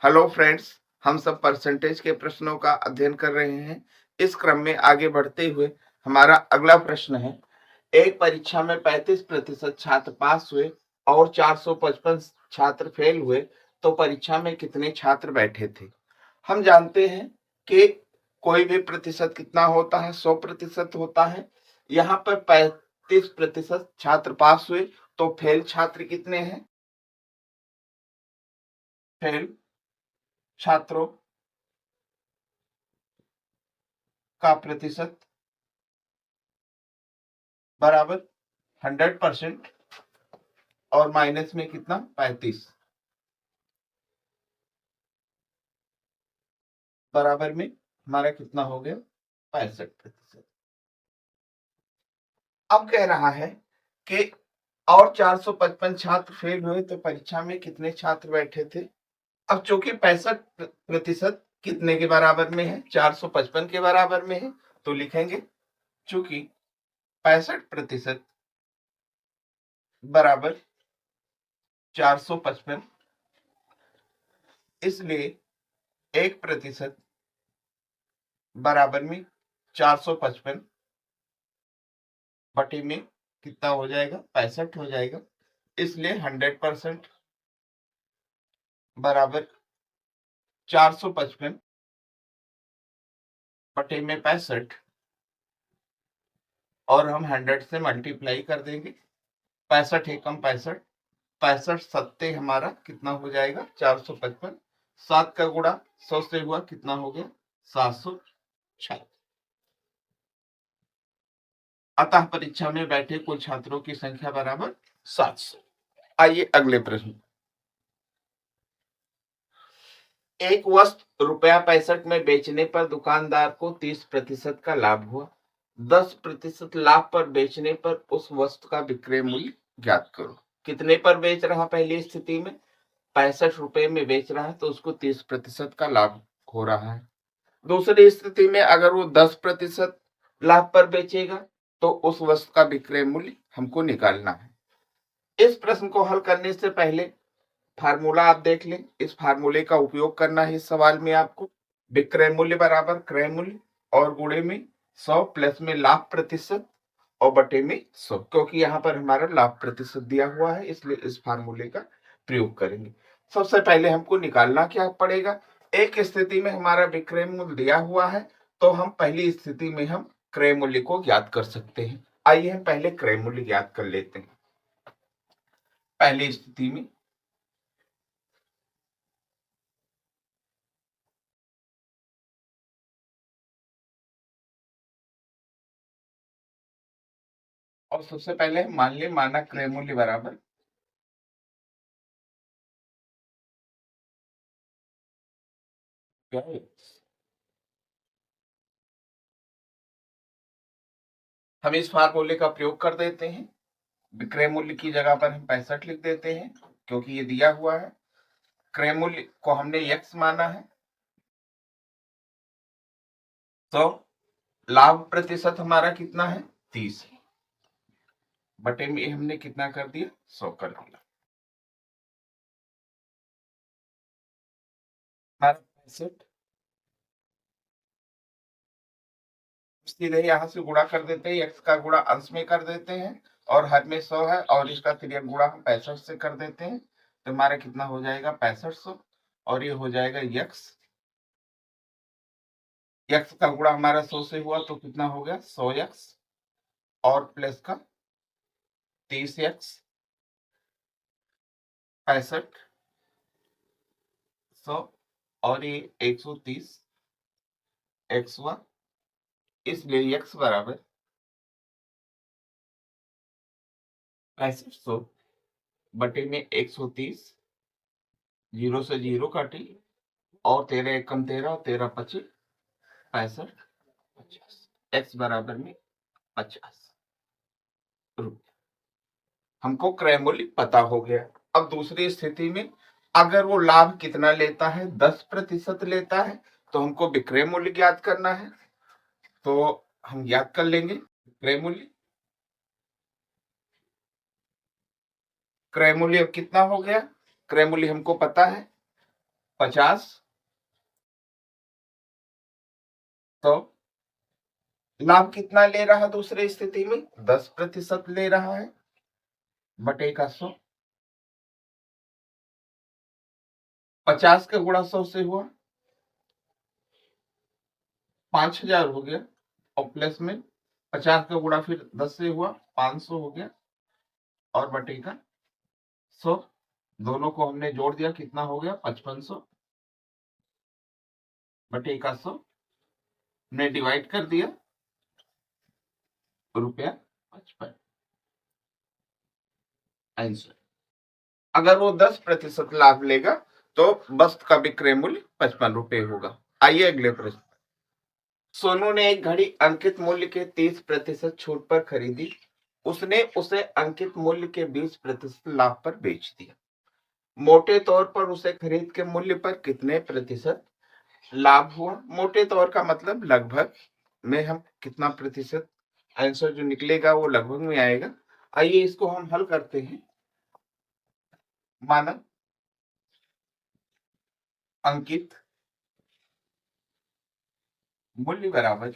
Hello friends, हम सब percentage के प्रश्नों का अध्ययन कर रहे हैं। इस क्रम में आगे बढ़ते हुए हमारा अगला प्रश्न है, एक परीक्षा में 35% छात्र पास हुए और 455 छात्र फेल हुए, तो परीक्षा में कितने छात्र बैठे थे? हम जानते हैं कि कोई भी प्रतिशत कितना होता है, 100% होता है। यहाँ पर 35% छात्र पास हुए, तो फेल छात्र कितने हैं? फेल छात्रों का प्रतिशत बराबर 100% और माइनस में कितना 35 बराबर में हमारा कितना हो गया 65%। अब कह रहा है कि और 455 छात्र फेल हुए, तो परीक्षा में कितने छात्र बैठे थे? अब चूंकि 65% कितने के बराबर में है, 455 के बराबर में है, तो लिखेंगे चूंकि 65% बराबर 455, इसलिए 1% बराबर में 455 बटे में कितना हो जाएगा 65 हो जाएगा। इसलिए 100% बराबर 455 बटे में 65 और हम 100 से मल्टीप्लाई कर देंगे। 65 एकम 65, 65 सत्ते हमारा कितना हो जाएगा 455, 7 का गुणा 100 से हुआ कितना हो गया 706। अतः परीक्षा में बैठे कुल छात्रों की संख्या बराबर 700। आइए अगले प्रश्न। एक वस्तु ₹65 में बेचने पर दुकानदार को 30% का लाभ हुआ। 10% लाभ पर बेचने पर उस वस्तु का विक्रय मूल्य ज्ञात करो। कितने पर बेच रहा? पहली स्थिति में 65 रुपए में बेच रहा है, तो उसको 30% का लाभ हो रहा है। दूसरी स्थिति में अगर वो 10% लाभ पर बेचेगा, तो उस वस्तु का विक्रय मूल्य हमको निकालना है। इस प्रश्न को हल करने से पहले फार्मूला आप देख लें। इस फार्मूले का उपयोग करना है इस सवाल में आपको। विक्रय मूल्य बराबर क्रय मूल्य और गुणे में 100 प्लस में लाभ प्रतिशत और बटे में 100, क्योंकि यहाँ पर हमारा लाभ प्रतिशत दिया हुआ है, इसलिए इस फार्मूले का प्रयोग करेंगे। सबसे पहले हमको निकालना क्या पड़ेगा? एक स्थिति में हमारा विक्रय मूल्य दिया हुआ है, तो हम पहली स्थिति में हम क्रय मूल्य को ज्ञात कर सकते हैं। आइए हम पहले क्रय मूल्य ज्ञात कर लेते हैं। पहली स्थिति में और सबसे पहले हम मान लें मानक क्रय मूल्य बराबर क्या है? हम इस फार्मूले का प्रयोग कर देते हैं। विक्रय मूल्य की जगह पर हम 65 लिख देते हैं, क्योंकि ये दिया हुआ है। क्रय मूल्य को हमने x माना है, तो लाभ प्रतिशत हमारा कितना है 30 है, बटे में हमने कितना कर दिया 100 कर दिया। हमारा 65 सीधे यहाँ से गुणा कर देते हैं, x का गुणा अंश में कर देते हैं और हर में 100 है और इसका तिर्यक गुणा हम 65 से कर देते हैं, तो हमारा कितना हो जाएगा 6500 और ये हो जाएगा x का गुणा हमारा 100 से हुआ तो कितना हो गया 100x और प्लस का 30x 65 100 और ये 130 x1, इसलिए x बराबर 6500 बटे में 130, 0 से 0 काटी और 13 एकम 13 और 13 पचे 65 50, x बराबर में 50 रुपये। हमको क्रय मूल्य पता हो गया। अब दूसरी स्थिति में अगर वो लाभ कितना लेता है 10% लेता है, तो हमको विक्रय मूल्य ज्ञात करना है, तो हम ज्ञात कर लेंगे क्रय मूल्य। क्रय मूल्य कितना हो गया? क्रय मूल्य हमको पता है 50, तो लाभ कितना ले रहा है दूसरी स्थिति में? 10% ले रहा है, बटे का 100। 50 का गुणा 100 से हुआ 5000 हो गया, और प्लस में 50 का गुणा फिर 10 से हुआ 500 हो गया, और बटे का 100। दोनों को हमने जोड़ दिया, कितना हो गया? 5500 बटे का 100। हमने डिवाइड कर दिया, ₹55 आंसर। अगर वो 10% लाभ लेगा तो वस्तु का विक्रय मूल्य ₹55 होगा। आइए अगले प्रश्न। सोनू ने एक घड़ी अंकित मूल्य के 30% छूट पर खरीदी। उसने उसे अंकित मूल्य के 20% लाभ पर बेच दिया। मोटे तौर पर उसे खरीद के मूल्य पर कितने प्रतिशत लाभ हुआ? मोटे तौर का मतलब लगभग में हम कितना प्रतिशत, आंसर जो निकलेगा वो लगभग में आएगा। आइए इसको हम हल करते हैं। माना अंकित मूल्य बराबर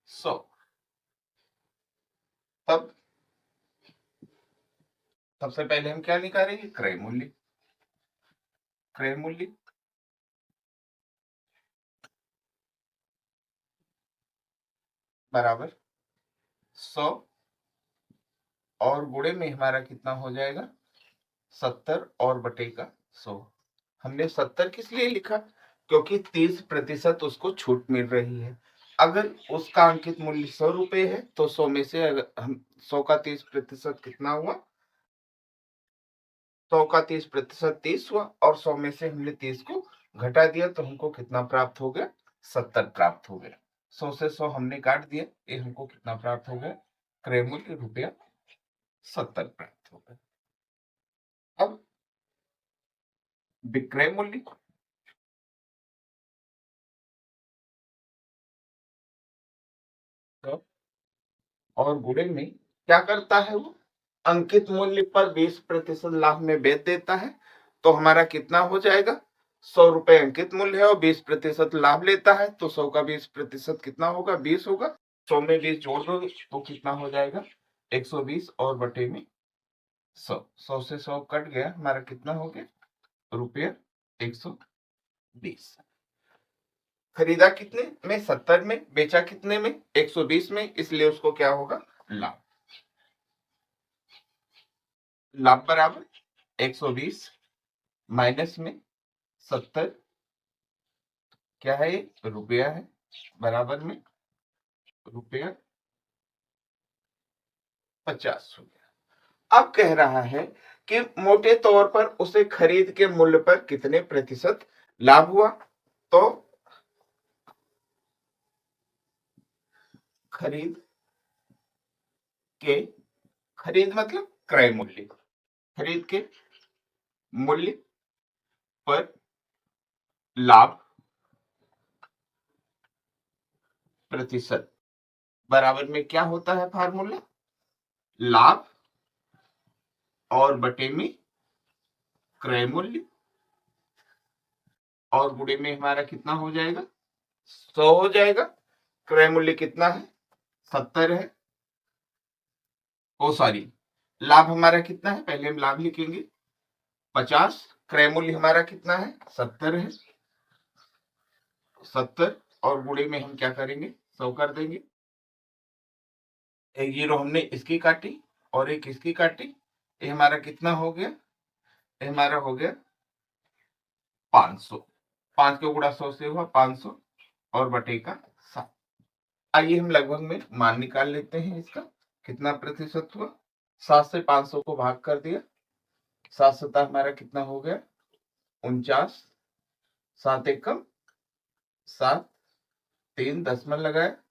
₹100, तब सबसे पहले हम क्या निकालेंगे? क्रय मूल्य। क्रय मूल्य बराबर 100, और गुणे में हमारा कितना हो जाएगा? 70, और बटे का 100। हमने 70 किस लिए लिखा? क्योंकि 30% उसको छूट मिल रही है। अगर उसका अंकित मूल्य ₹100 है तो 100 में से अगर हम 100 का 30% कितना हुआ? 100 का 30% 30 हुआ, और 100 में से हमने 30 को घटा दिया तो हमको कितना प्राप्त हो गया? 70 प्राप्त हो गया। 100 से 100 हमने काट दिया, ये हमको कितना प्राप्त हो गया? क्रय मूल्य ₹70 प्राप्त हो गया। अब विक्रय मूल्य तो, और गुणे में क्या करता है वो? अंकित मूल्य पर 20% लाभ में बेच देता है। तो हमारा कितना हो जाएगा? ₹100 अंकित मूल्य है और 20% लाभ लेता है, तो 100 का 20% कितना होगा? 20 होगा। 100 में 20 जोड़ दो तो कितना हो जाएगा? 120, और बटे में 100। 100 से 100 कट गया, हमारा कितना हो गया? ₹120। खरीदा कितने में? 70 में। बेचा कितने में? 120 में। इसलिए उसको क्या होगा? लाभ। लाभ बराबर 120 माइनस में 70, क्या है? ये रुपया है, बराबर में ₹50 हो गया। अब कह रहा है कि मोटे तौर पर उसे खरीद के मूल्य पर कितने प्रतिशत लाभ हुआ? तो खरीद के, खरीद मतलब क्रय मूल्य, खरीद के मूल्य पर लाभ प्रतिशत बराबर में क्या होता है फार्मूला? लाभ और बटे में क्रय मूल्य, और गुणे में हमारा कितना हो जाएगा? 100 हो जाएगा। क्रय मूल्य कितना है? 70 है। ओ सॉरी, लाभ हमारा कितना है? पहले हम लाभ लिखेंगे 50। क्रय मूल्य हमारा कितना है? 70 है। 70, और गुणे में हम क्या करेंगे? 100 कर देंगे। एक जीरो हमने इसकी काटी और एक इसकी काटी, ये हमारा कितना हो गया? ये हमारा हो गया 500। 5 के गुणा 100 से हुआ 500, और बटे का 7। आइए हम लगभग में मान निकाल लेते हैं इसका। कितना प्रतिशत हुआ? 7 से 500 को भाग कर दिया, 7 सता हमारा कितना हो गया? 49। 7 एकम 7, 3 दशमलव लगाया,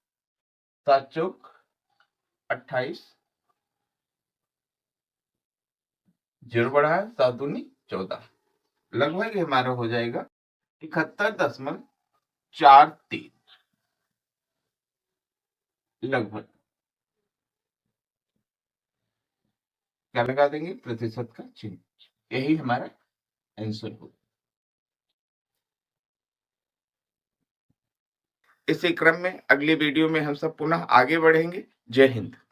7 चौक 28, जीरो बढ़ाया, 7 दूनी 14। लगभग हमारा हो जाएगा 71.43 लगभग। क्या लगा देंगे? प्रतिशत का चिन्ह। यही हमारा आंसर होगा। इसी क्रम में अगली वीडियो में हम सब पुनः आगे बढ़ेंगे। जय हिंद।